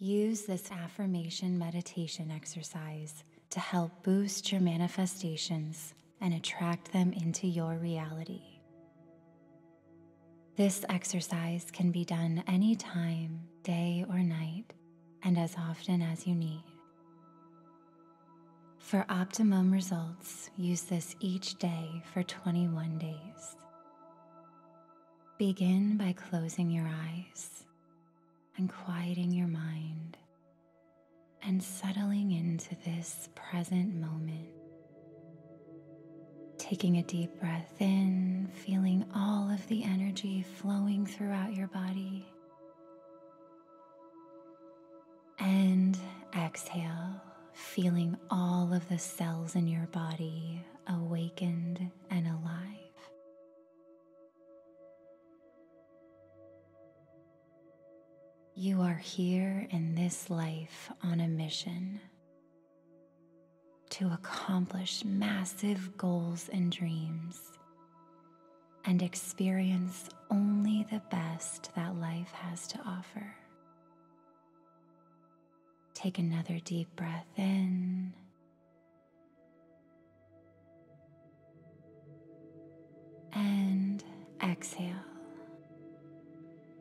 Use this affirmation meditation exercise to help boost your manifestations and attract them into your reality. This exercise can be done anytime, day or night, and as often as you need. For optimum results, use this each day for 21 days. Begin by closing your eyes and quieting your mind and settling into this present moment. Taking a deep breath in, feeling all of the energy flowing throughout your body. And exhale, feeling all of the cells in your body awakened and alive. You are here in this life on a mission to accomplish massive goals and dreams and experience only the best that life has to offer. Take another deep breath in and exhale,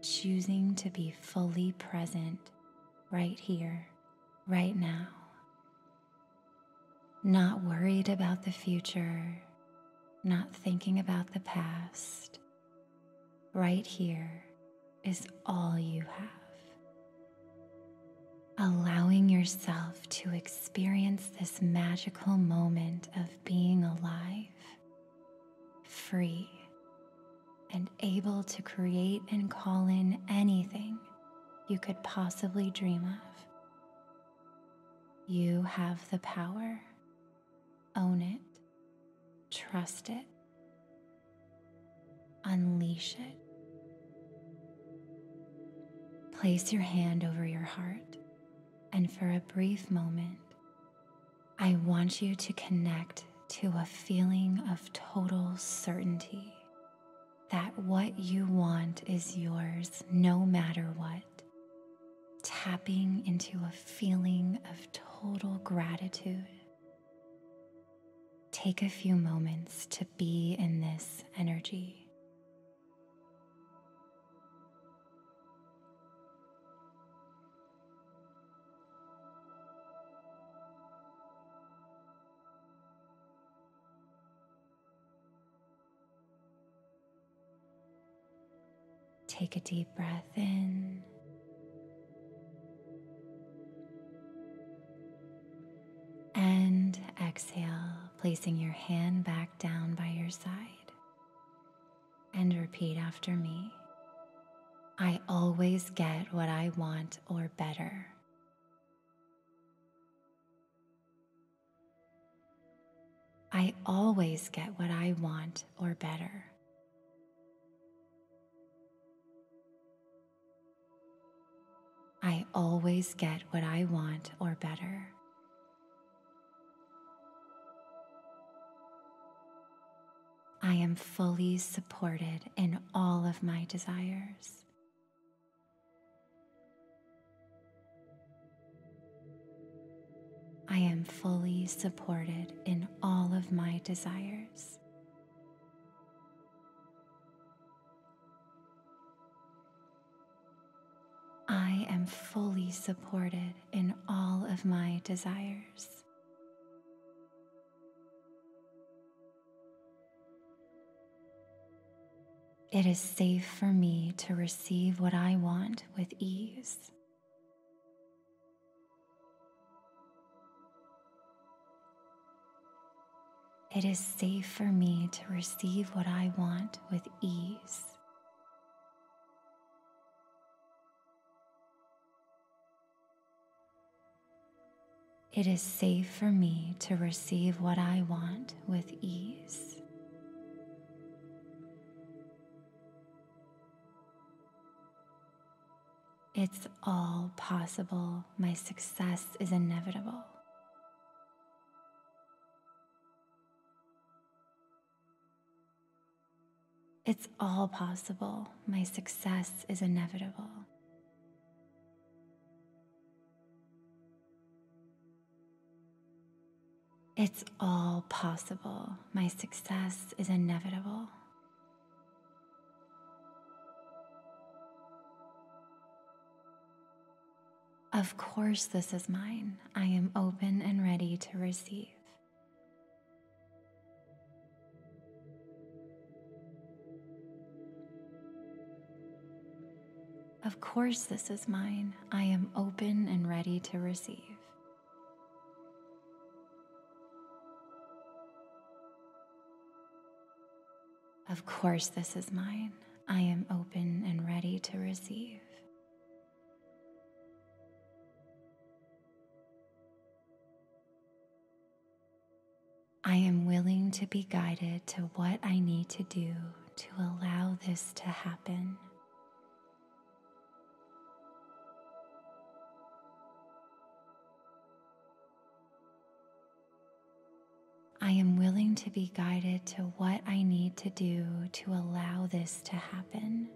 choosing to be fully present right here, right now. Not worried about the future, not thinking about the past. Right here is all you have. Allowing yourself to experience this magical moment of being alive, free, and able to create and call in anything you could possibly dream of. You have the power. Own it. Trust it. Unleash it. Place your hand over your heart, and for a brief moment, I want you to connect to a feeling of total certainty that what you want is yours no matter what. Tapping into a feeling of total gratitude. Take a few moments to be in this energy. Take a deep breath in and exhale, placing your hand back down by your side. And repeat after me. I always get what I want or better. I always get what I want or better. I always get what I want or better. I am fully supported in all of my desires. I am fully supported in all of my desires. I am fully supported in all of my desires. It is safe for me to receive what I want with ease. It is safe for me to receive what I want with ease. It is safe for me to receive what I want with ease. It's all possible. My success is inevitable. It's all possible. My success is inevitable. It's all possible. My success is inevitable. Of course, this is mine. I am open and ready to receive. Of course, this is mine. I am open and ready to receive. Of course, this is mine. I am open and ready to receive. I am willing to be guided to what I need to do to allow this to happen. I am willing to be guided to what I need to do to allow this to happen.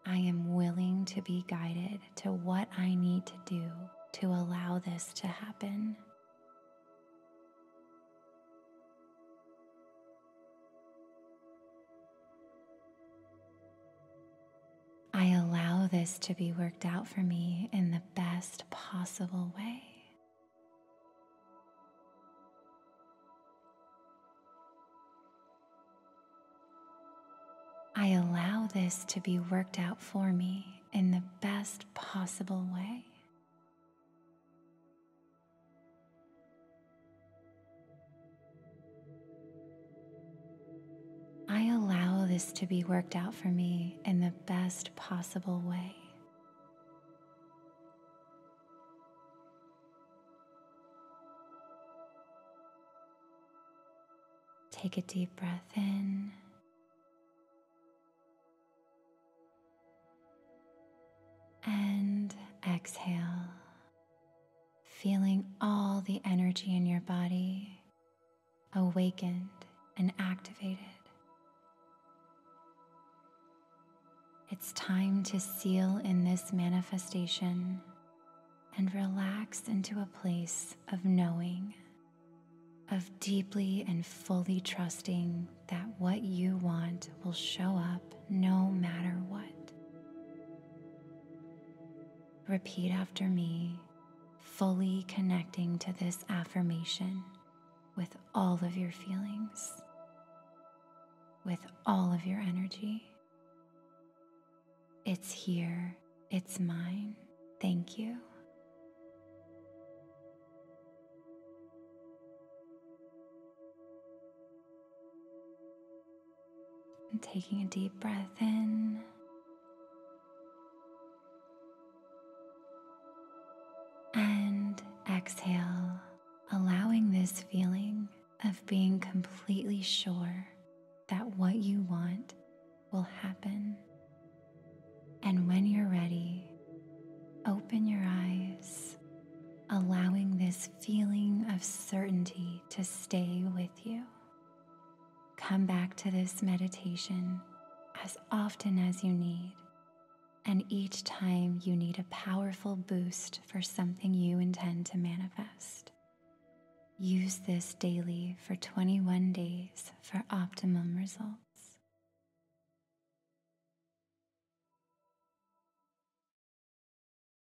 I am willing to be guided to what I need to do to allow this to happen. I allow this to be worked out for me in the best possible way. I allow this to be worked out for me in the best possible way. I allow this to be worked out for me in the best possible way. Take a deep breath in and exhale, feeling all the energy in your body awakened and activated. It's time to seal in this manifestation and relax into a place of knowing, of deeply and fully trusting that what you want will show up no matter what. Repeat after me, fully connecting to this affirmation with all of your feelings, with all of your energy. It's here, it's mine. Thank you. And taking a deep breath in and exhale, allowing this feeling of being completely sure that what you want will happen. And when you're ready, open your eyes, allowing this feeling of certainty to stay with you. Come back to this meditation as often as you need, and each time you need a powerful boost for something you intend to manifest. Use this daily for 21 days for optimum results.